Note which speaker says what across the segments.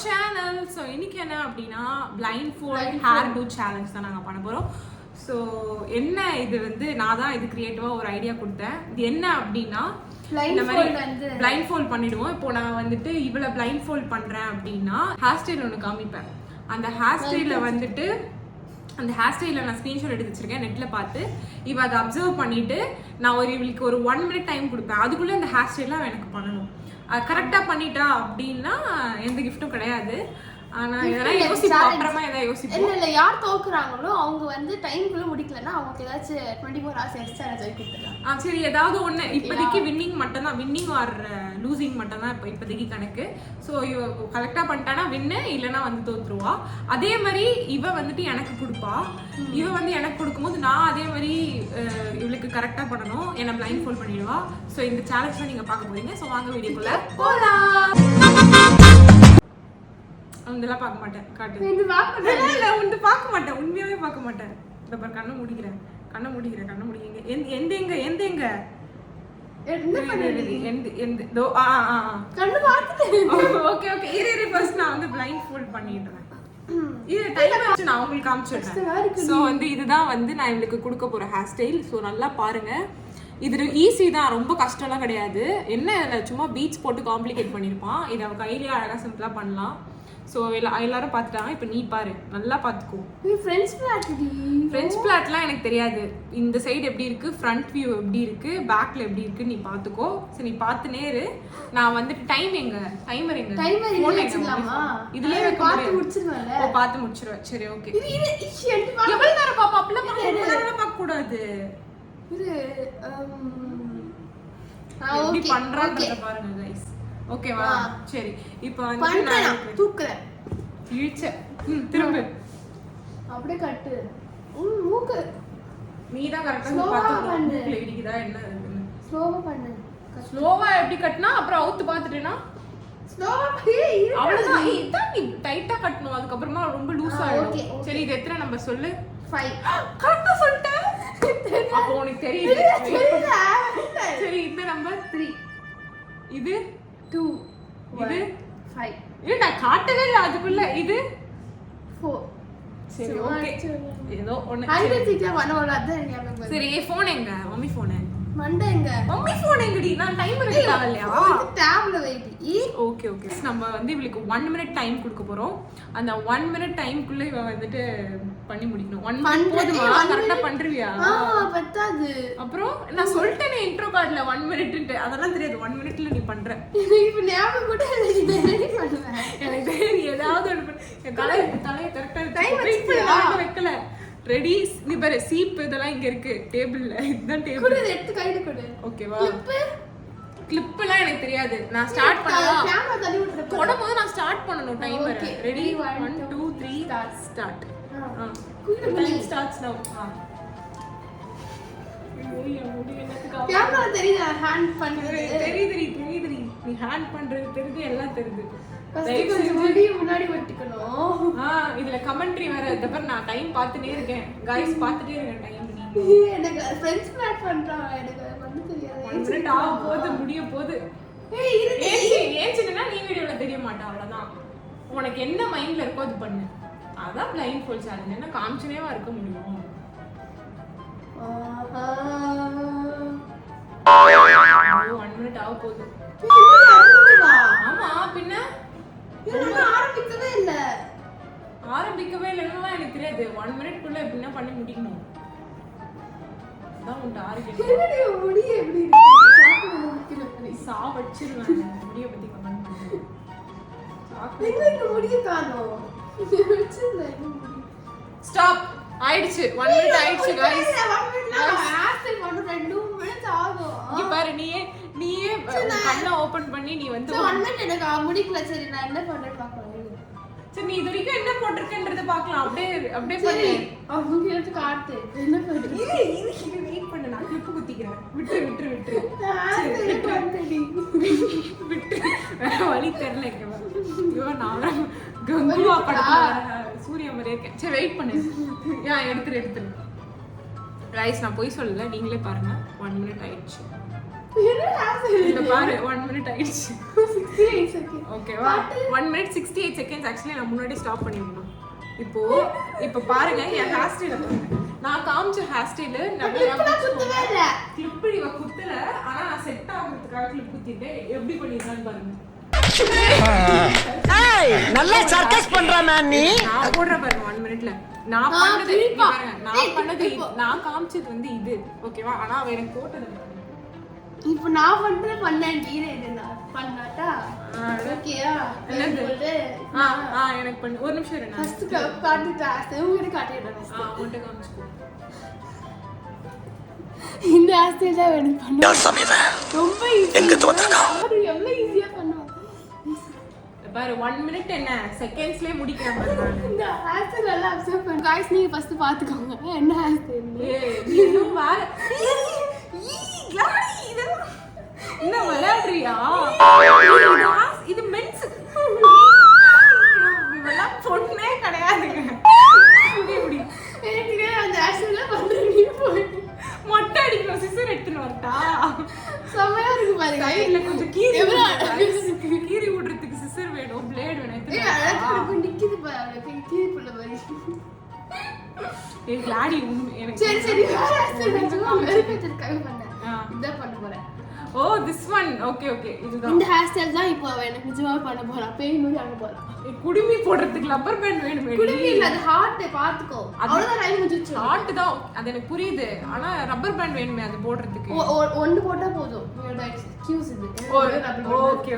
Speaker 1: Channel. So இன்னைக்கு என்ன அப்படின்னா blindfold hairdo challenge தான் நாங்கள் பண்ண போகிறோம். ஸோ என்ன இது வந்து நான் தான் இது கிரியேட்டிவாக ஒரு ஐடியா கொடுத்தேன். இது என்ன அப்படின்னா இந்த மாதிரி பிளைண்ட் ஃபோல்ட் பண்ணிடுவோம். இப்போ நான் வந்துட்டு இவ்வளோ பிளைண்ட் ஃபோல்ட் பண்ணுறேன் அப்படின்னா ஹேர் ஸ்டைல் ஒன்று காமிப்பேன். அந்த ஹேர் ஸ்டைலில் வந்துட்டு அந்த ஹேர் ஸ்டைலில் நான் ஸ்க்ரீன்ஷாட் எடுத்து வச்சிருக்கேன் நெட்டில் பார்த்து. இவ அதை அப்சர்வ் பண்ணிட்டு நான் இவளுக்கு ஒரு 1 minute டைம் கொடுப்பேன். அதுக்குள்ளே அந்த ஹேர் ஸ்டைலாம் எனக்கு பண்ணணும். கரெக்டாக பண்ணிட்டா அப்படின்னா எந்த கிஃப்ட்டும் கிடையாது. ஆனால் இதெல்லாம் யோசிப்போம், அப்புறமா எதாவது யோசிப்போம்.
Speaker 2: இல்லை யார் தோக்குறாங்களோ அவங்க வந்து டைம்குள்ளே முடிக்கலன்னா அவங்களுக்கு ஏதாச்சும் 24 hours எக்ஸ்ட்ரா சொல்லி கொடுத்துடலாம்.
Speaker 1: சரி, ஏதாவது ஒன்று. இப்போதைக்கு வின்னிங் மட்டும் தான், வின்னிங் ஆர் லூசிங் மட்டும் தான் இப்போதைக்கு கணக்கு. ஸோ இவ கரெக்டாக பண்ணிட்டானா வின்னு, இல்லைனா வந்து தோற்றுருவா. அதே மாதிரி இவ வந்துட்டு எனக்கு கொடுப்பா. இவ வந்து எனக்கு கொடுக்கும்போது நான் அதே மாதிரி இவளுக்கு கரெக்டாக பண்ணணும். என்னை பிளைண்ட் ஃபோல்ட் பண்ணிடுவா. ஸோ இந்த சேலஞ்ச் தான் நீங்கள் பார்க்க போறீங்க. ஸோ வாங்க வீடியோக்குள்ள போகலாம். அதெல்லாம் பார்க்க மாட்டேன். காட்டு இல்லை உண்டு பார்க்க மாட்டேன், உண்மையாவே பார்க்க மாட்டேன். இந்த பாரு கண்ணை முடிக்கிறேன். எந்த எங்க ஓகே ஓகே இரு ஃபர்ஸ்ட் நான் வந்து பிளைண்ட் ஃபோல்ட் பண்ணிடுறேன். இது டைம் ஆச்சு, நான் உங்களுக்கு காமிச்சிடுறேன். ஸோ வந்து இதுதான் வந்து நான் இவளுக்கு கொடுக்க போற ஹேர் ஸ்டைல். ஸோ நல்லா பாருங்க. இது ஈஸி தான், ரொம்ப கஷ்டம்லாம் கிடையாது. என்ன சும்மா பீட்ஸ் போட்டு காம்ப்ளிகேட் பண்ணியிருப்பான். இதை அவன் கையிலேயே அழகாக சிம்பிளாக பண்ணலாம். ஸோ எல்லாரும் பார்த்துட்டாங்க. இப்போ நீ பாரு, நல்லா பார்த்துக்கோ. ஃப்ரெஞ்ச் பிளாட்லாம் எனக்கு தெரியாது. இந்த சைடு எப்படி இருக்கு, ஃப்ரண்ட் வியூ எப்படி இருக்கு, பேக்ல எப்படி இருக்கு நீ பார்த்துக்கோ. சரி நீ பார்த்து நேரு. நான் வந்துட்டு டைமர் எங்க இதுலயே பார்த்து முடிச்சிருவேன். சரி ஓகே. எவ்வளவு நேரம் பாப்பா? அப்படிலாம் பார்க்க கூடாது. எப்படி பண்றான்றத பாருங்க கைஸ். ஓகேவா? சரி இப்போ வந்து நான்
Speaker 2: தூக்குறேன்.
Speaker 1: இழுச்ச திரும்ப
Speaker 2: அப்படியே கட்டு. மூக்கு
Speaker 1: நீ தான் கரெக்ட்டா பாத்து மூக்குல இடிக்குதா என்ன இருக்குன்னு
Speaker 2: ஸ்லோவா பண்ணு.
Speaker 1: ஸ்லோவா எப்படி கட்டனா அப்புறம் அவுத்து பாத்துட்டேனா
Speaker 2: ஸ்லோவா
Speaker 1: அவ்வளவுதான். இதான் நீ டைட்டா கட்டணும். அதுக்கு அப்புறமா ரொம்ப லூஸ் ஆயிடும். சரி இது எத்தனை நம்பர் சொல்லு? 5. கரெக்ட்டா சொல்லிட்டேன். அப்போ உனக்கு தெரியுது. சரி இந்த நம்பர் 3, இது 2, இது 5. இது நான் காட்டவே இல்ல அதுக்குள்ள. இது 4. சரி ஓகே ஏதோ ஒண்ணு. சரி ஃபோன் எங்க? மம்மி ஃபோன்
Speaker 2: மண்டை எங்க?
Speaker 1: மம்மி ஃபோன் எங்கடி? நான் டைமர் எடுத்தால இல்லையா?
Speaker 2: டேப்ல வெயிட்.
Speaker 1: Okay okay. நம்ம வந்து இவளுக்கு 1 minute டைம் கொடுக்க போறோம். அந்த 1 minute டைம்க்குள்ள இவ வந்துட்டு பண்ணி முடிக்கணும். 1 minute போதுமா? கரெக்ட்டா பண்றியா?
Speaker 2: பத்தாது.
Speaker 1: அப்புறம் நான் சொல்லிட்டேனே இன்ட்ரோ கார்ட்ல 1 minute ன்ட்டு. அதெல்லாம் தெரியாது. 1 minuteல நீ பண்ற.
Speaker 2: இப்போ ஞாபகம் கூட ரெடி பண்ணுவேன்.
Speaker 1: எனக்கு தெரியும் ஏதாவது ஒன்னு தலைய கரெக்ட்டா டைம் வைக்கல. ரெடி. நீ பாரு சீப் இதெல்லாம் இங்க இருக்கு டேபிள்ல. இதுதான் டேபிள்.
Speaker 2: குடு எடுத்து கையில குடு.
Speaker 1: ஓகேவா? கிளிப்லாம் எனக்கு தெரியாது. நான் ஸ்டார்ட் பண்ணலாம்.
Speaker 2: கேமரா தள்ளி விட்டுற
Speaker 1: போடும்போது நான் ஸ்டார்ட் பண்ணனும் timer. Ready 1 2 3 start. Time starts நவ.
Speaker 2: கேமரா தெரியுதா ஹேண்ட் பண்றது?
Speaker 1: தெரியுது. நீ ஹேண்ட் பண்றது தெரியுது, எல்லாம் தெரியுது.
Speaker 2: ஃபர்ஸ்ட் முடி முன்னாடி வெட்டிக்கணும்.
Speaker 1: இதுல கமெண்ட்ரி வேற. இதப்ப நான் டைம் பார்த்துட்டே இருக்கேன். गाइस பார்த்துட்டே இருக்கேன் டைம்.
Speaker 2: எனக்கு ஃப்ரெண்ட்ஸ் பிளாட் பண்றாங்க. எனக்கு வந்து தெரியாது.
Speaker 1: 1 minute ஆக போகுது, முடிய போகுது. ஏஞ்சினா நீ வீடியோல தெரிய மாட்டா. அவ்வளவுதான். உனக்கு என்ன மைண்ட்ல இருக்கோ அது பண்ணு. அதான் பிளைண்ட் ஃபோல்ட் சேலஞ்ச். என்ன காமிச்சனேவா இருக்க முடியும்? 1 minute ஆக போகுது. ஆமா பின்ன
Speaker 2: ஆரம்பிக்கவே
Speaker 1: இல்லைன்னா எனக்கு தெரியாது. 1 minute குள்ள எப்படின்னா பண்ணி முடிக்கணும். அதான் உன் டார்கெட்.
Speaker 2: முடி எப்படி இருக்கு?
Speaker 1: சா வச்சிருவேன். முடிய பத்தி கமெண்ட் பண்ணு.
Speaker 2: எங்க முடிய காணோம்.
Speaker 1: ஸ்டாப். ஆயிடுச்சு. 1 minute ஆயிடுச்சு गाइस.
Speaker 2: 1 minute ஆஸ்ட் பண்ணு. 2 minutes ஆகும்.
Speaker 1: இங்க பாரு நீயே கண்ணை ஓபன் பண்ணி நீ வந்து
Speaker 2: 1 minute எனக்கு முடிக்கல. சரி நான் என்ன பண்றேன்னு பார்க்கலாம்.
Speaker 1: சரி நீ இதுவரைக்கும் என்ன போட்டிருக்கன்றத பார்க்கலாம். அப்படியே பண்ணு.
Speaker 2: அவங்க எடுத்து காட்டு. என்ன பண்ற?
Speaker 1: இது வெயிட் பண்ணு. நான் கிளிப் குத்திக்கிறேன். விட்டு விட்டு வேற வழி தெரியல. ஐயோ நான் கங்குவா படத்துல சூர்யா மாதிரியே இருக்கேன். சரி வெயிட் பண்ணு. எடுத்துரு ரைஸ். நான் போய் சொல்லல, நீங்களே பாருங்க. 1 minute ஆயிடுச்சு.
Speaker 2: என்ன ஹேர்
Speaker 1: இந்த பாரு 1 மினிட் ஆயிடுச்சு
Speaker 2: 68 செகண்ட்
Speaker 1: ஓகேவா 1 மினிட் 68 செகண்ட்ஸ் ஆக்சுவலி நான் முன்னாடி ஸ்டாப் பண்ணிடணும் இப்போ பாருங்க என் ஹேர் ஸ்டைல பாருங்க நான் காமிச்ச ஹேர் ஸ்டைல் நல்லா
Speaker 2: குத்தவே இல்ல
Speaker 1: கிளிப் இவ குத்தல ஆனா நான் செட் ஆகுறதுக்காக கிளிப் குத்திட்டேன் எப்படி பண்ணிருக்கான்னு பாருங்க
Speaker 3: ஏய் நல்லா சர்க்கஸ் பண்ற மேன் நீ
Speaker 1: நான் போடுற பாருங்க 1 மினிட்ல நான் பண்ணது பாருங்க நான் காமிச்சது வந்து இது ஓகேவா ஆனா அவ எனக்கு போட்டது பாருங்க
Speaker 2: இப்போ நான் பண்ணேன் என்ன பண்ணாட்டா ஓகேயா
Speaker 1: என்னது எனக்கு பண்ணு ஒரு நிமிஷம் இரு நான்
Speaker 2: ஃபர்ஸ்ட் காட்டிட்டா உங்க காட்டிடுறேன்
Speaker 1: உன்கிட்ட காமிச்சுக்கோ
Speaker 2: இந்த ஆஸ்திரேலியா தான் வேணும் பண்ண ரொம்ப எங்க தோத்துறோம் எவ்வளவு ஈஸியா பண்ணுவாங்க
Speaker 1: பாரு 1 மினிட் என்ன செகண்ட்ஸ்லயே முடிக்கிறேன் பாரு
Speaker 2: இந்த ஆஸ்திரேலியா நல்லா அப்சர்வ் பண்ணு गाइस நீங்க ஃபர்ஸ்ட் பாத்துக்கோங்க என்ன ஆஸ்திரேலியா
Speaker 1: இன்னும் வேற என்ன விளையாடுறியா இது மென்ஸ் இவெல்லாம் பொண்ணே கிடையாதுங்க இப்படி
Speaker 2: எனக்கு அந்த ஆஸ்திரேலியா பண்றீங்க போய்
Speaker 1: மொட்டை அடிக்கணும் சிசர் எடுத்துன்னு வரட்டா
Speaker 2: செமையா இருக்கு பாருங்க
Speaker 1: இல்ல கொஞ்சம் கீறி விடுறதுக்கு சிசர் வேணும் பிளேட் வேணும்
Speaker 2: அழகா நிக்குது பாரு கீறி புள்ள மாதிரி
Speaker 1: ஏய் லாடி எனக்கு
Speaker 2: சரி நான் வெறுப்பேத்திருக்காக பண்ணேன் இத பண்ண போறேன்
Speaker 1: ஓ திஸ் ஒன் ஓகே இதுதான்
Speaker 2: இந்த ஹேர் ஸ்டைல் தான் இப்போ எனக்கு நிஜமா பண்ண போறா பேய் மாதிரி ஆக போறா
Speaker 1: குடுமி போடுறதுக்கு ரப்பர் பேண்ட் வேணும்
Speaker 2: குடுமி இல்ல அது ஹார்ட் பாத்துக்கோ அவ்வளவுதான் டைம் முடிஞ்சிச்சு
Speaker 1: ஹார்ட் தான் அது எனக்கு புரியுது ஆனா ரப்பர் பேண்ட் வேணுமே அது போடுறதுக்கு
Speaker 2: ஒன்னு போட்டா போதும் என்னோட எக்ஸ்கியூஸ் இது
Speaker 1: ஓகே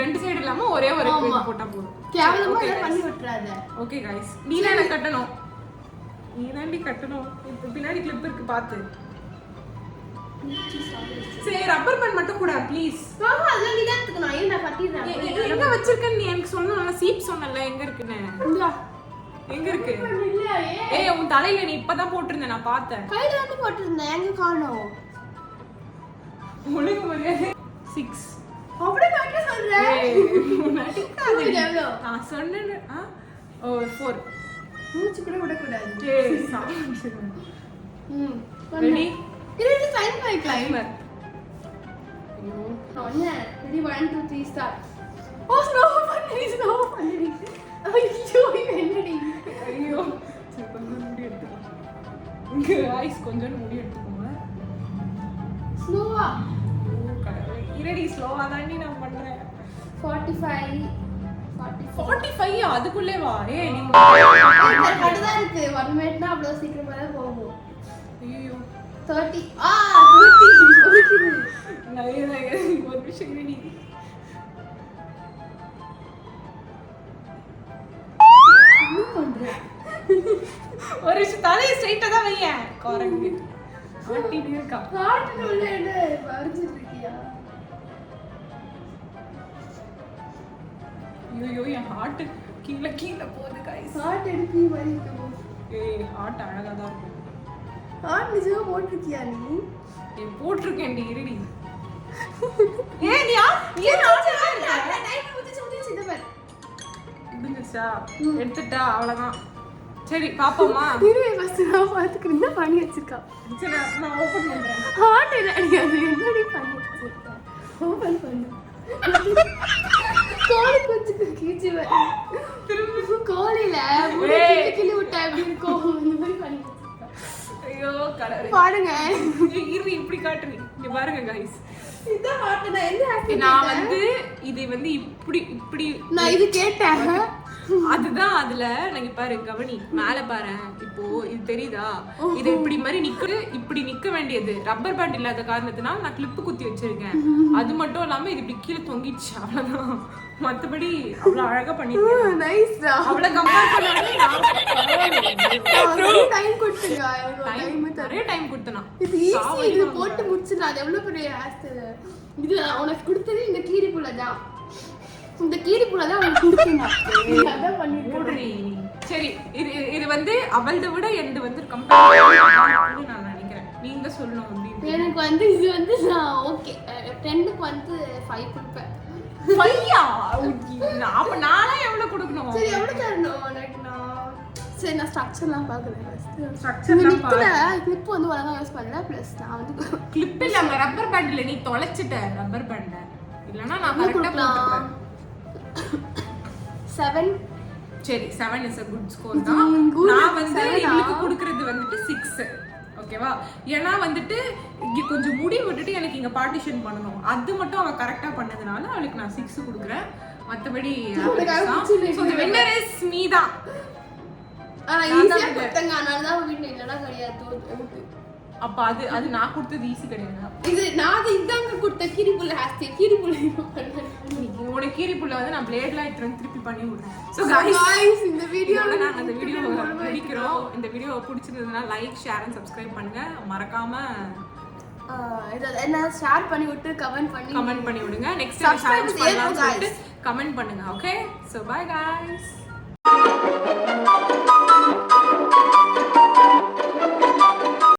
Speaker 1: ரெண்டு சைடு இல்லாம ஒரே ஒரு போட்டா போதும்
Speaker 2: கேவலமா இத பண்ணி விட்டுறாத
Speaker 1: ஓகே गाइस நீ தான் எனக்கு கட்டணும் நீ தான்டி கட்டணும் இப்போ பின்னாடி கிளிப் இருக்கு பாத்து சரி ரப்பர் பேண்ட் மட்டும் கூட ப்ளீஸ்
Speaker 2: அதெல்லாம் நீ தான் எடுத்துக்கணும் ஏன் நான் கட்டிடுறேன்
Speaker 1: எங்க வச்சிருக்கேன் நீ எனக்கு சொன்னல சீப் சொன்னல எங்க இருக்குன்னு எங்க இருக்கு ஏய் உன் தலையில நீ இப்பதான் போட்டுருந்த நான் பார்த்தேன்
Speaker 2: கையில வந்து போட்டுருந்தேன் எங்க காணோம்
Speaker 1: ஒழுங்கு மரியாதை 6
Speaker 2: அப்படியே கட்ட சொல்றேன்
Speaker 1: நடிக்காத நான் சொன்னேன் ஓ 4
Speaker 2: மூச்சு கூட விட கூடாது
Speaker 1: ஏய் சாமி ரெடி
Speaker 2: இது டைம் பை
Speaker 1: டைமர்
Speaker 2: ஐயோ ஒண்ணே ரெடி 1 2 3 ஸ்டார்ட் ஓ ஸ்லோ பண்ணி ஐயோ என்னடி
Speaker 1: ஐயோ சரி கொஞ்சம் முடி எடுத்துக்கோ இங்க ஐஸ் கொஞ்சம் முடி எடுத்துக்கோங்க
Speaker 2: ஸ்லோவா
Speaker 1: இரடி ஸ்லோவா தாண்டி நான் பண்றேன்
Speaker 2: 45
Speaker 1: அதுக்குள்ளே வா ஏய் நீ
Speaker 2: கரெக்ட்டா இருக்கு 1 மினிட்னா அவ்வளவு சீக்கிரமா தான் போகும்
Speaker 1: ஐயோ
Speaker 2: 30 30 ஒலிக்குது
Speaker 1: நான் ஒரு விஷயம் ரெடி
Speaker 2: என்ன பண்ற
Speaker 1: ஒரு தலையை ஸ்ட்ரைட்டா தான் வையேன் குரங்கு ஆட்டிட்டு இருக்கா
Speaker 2: ஹார்ட் உள்ள என்ன வர்ஞ்சிட்டு இருக்கியா
Speaker 1: ஐயோ என் ஹார்ட் கீழ போகுது गाइस
Speaker 2: ஹார்ட் எடுத்து மாதிரி இருக்கு
Speaker 1: ஏய் ஹார்ட் அழகா தான் இருக்கு
Speaker 2: ஹார்ட் நிஜமா போட்டுருக்கியா நீ
Speaker 1: ஏய் போட்டுருக்கேன்டி இருடி ஏய் நீ ஏன் ஹார்ட்
Speaker 2: டைம் முடிச்சு இத பாரு
Speaker 1: முடிஞ்சிச்சா எடுத்துட்டா அவ்வளவுதான் சரி பாப்போமா
Speaker 2: இரு ஃபர்ஸ்ட் நான் பாத்துக்கிறேன் என்ன பண்ணி வச்சிருக்கா
Speaker 1: சரி நான் ஓபன் பண்றேன்
Speaker 2: ஹார்ட் என்னடி அது என்னடி பண்ணி வச்சிருக்கா ஓபன் பண்ணு கோழி குஞ்சுக்கு கீச்சு திரும்ப கோழில முடி கிளி விட்டா எப்படி இருக்கும் இந்த மாதிரி பண்ணி வச்சிருக்கா
Speaker 1: ஐயோ கடவுளே
Speaker 2: பாருங்க
Speaker 1: இரு இப்படி காட்டுறீ இங்க பாருங்க गाइस
Speaker 2: இதான் ஹார்ட் நான் என்ன ஆக்ட்
Speaker 1: நான் வந்து இது வந்து இப்படி
Speaker 2: நான் இது கேட்டேன்
Speaker 1: அதுதான் அதுல நீங்க பாரு கவனி மேல பாரு இப்போ இது தெரியுதா இது இப்படி மாதிரி இப்படி நிக்க வேண்டியது ரப்பர் பேண்ட் இல்லாத காரணத்தினால நான் கிளிப் குத்தி வச்சிருக்கேன் அது மட்டும் இல்லாம இது இப்படி கீழே தொங்கிடுச்சு அவ்வளவுதான் மத்தபடி அவ்வளவு அழகா பண்ணிருக்கேன்
Speaker 2: நைஸ் டா
Speaker 1: அவளை கம்பேர் பண்ணாலே
Speaker 2: நான் டைம் கொடுத்துங்க
Speaker 1: நிறைய டைம் கொடுத்தனா
Speaker 2: இது ஈஸி இது போட்டு முடிச்சிடலாம் அது எவ்வளவு பெரிய ஆஸ்டர் இது உனக்கு கொடுத்தது இந்த கீரி புள்ள தான் இந்த கீரி புள்ள தான் உனக்கு கொடுத்தேன் அதான் பண்ணிருக்கேன்
Speaker 1: சரி இது வந்து அவளதை விட எந்த வந்து கம்பேர் நான் நினைக்கிறேன் நீங்க சொல்லணும் அப்படி
Speaker 2: எனக்கு வந்து இது வந்து நான் ஓகே 10க்கு வந்து 5 கொடுப்பேன்
Speaker 1: 5யா அப்ப நானா எவ்வளவு கொடுக்கணும்
Speaker 2: சரி எவ்வளவு தரணும் உனக்கு நான் சரி நான் ஸ்ட்ரக்சர்லாம் பார்க்குறேன்
Speaker 1: Structure
Speaker 2: இந்த
Speaker 1: லாம்
Speaker 2: நிக்கிற கிளிப் வந்து ஒழுங்கா யூஸ் பண்ணல ப்ளஸ் நான் வந்து
Speaker 1: கிளிப் இல்ல அங்க ரப்பர் பேண்ட் இல்ல, நீ தொலைச்சிட்ட ரப்பர் பேண்ட. இல்லனா நான்
Speaker 2: என்ன
Speaker 1: கரெக்ட்டா
Speaker 2: கொடுக்கலாம்
Speaker 1: போட்டுருப்பேன்.
Speaker 2: 7
Speaker 1: சரி 7 is a good score தான்.
Speaker 2: good.
Speaker 1: நான் வந்து
Speaker 2: 7 ஆ?
Speaker 1: இவளுக்கு கொடுக்கிறது வந்துட்டு 6. ஓகேவா? ஏன்னா வந்துட்டு இங்க கொஞ்சம் முடி விட்டுட்டு எனக்கு இங்க பார்ட்டிஷன் பண்ணனும். அது மட்டும் அவ கரெக்ட்டா பண்ணதுனால அவளுக்கு நான் 6 கொடுக்கிறேன். மத்தபடி so the winner is me தான்.
Speaker 2: ஈஸியா கொடுத்தங்க அதனால தான் வீட்ல இல்லனா கிடையாது.
Speaker 1: அப்ப அது நான் கொடுத்தது ஈஸி கிடையாது.
Speaker 2: இது நான் இதாங்க கொடுத்த கீரிப்புள்ள ஹேஸ்டே கீரிப்புள்ள
Speaker 1: உனக்கு கீரி புள்ள வந்து நான் பிளேட்ல திருப்பி பண்ணி விடுறேன். சோ
Speaker 2: गाइस இந்த வீடியோல
Speaker 1: நாங்க அந்த வீடியோ முடிக்கிறோம். இந்த வீடியோ பிடிச்சிருந்ததுன்னா லைக், ஷேர் அண்ட் சப்ஸ்கிரைப் பண்ணுங்க. மறக்காம
Speaker 2: இத என்ன ஷேர் பண்ணி விட்டு கமெண்ட் பண்ணி
Speaker 1: விடுங்க. நெக்ஸ்ட்
Speaker 2: Subscribe
Speaker 1: சேலஞ்ச் பண்ணலாம்னு
Speaker 2: செய்யுங்க,
Speaker 1: சொல்லிட்டு கமெண்ட் பண்ணுங்க. Okay, so by guys.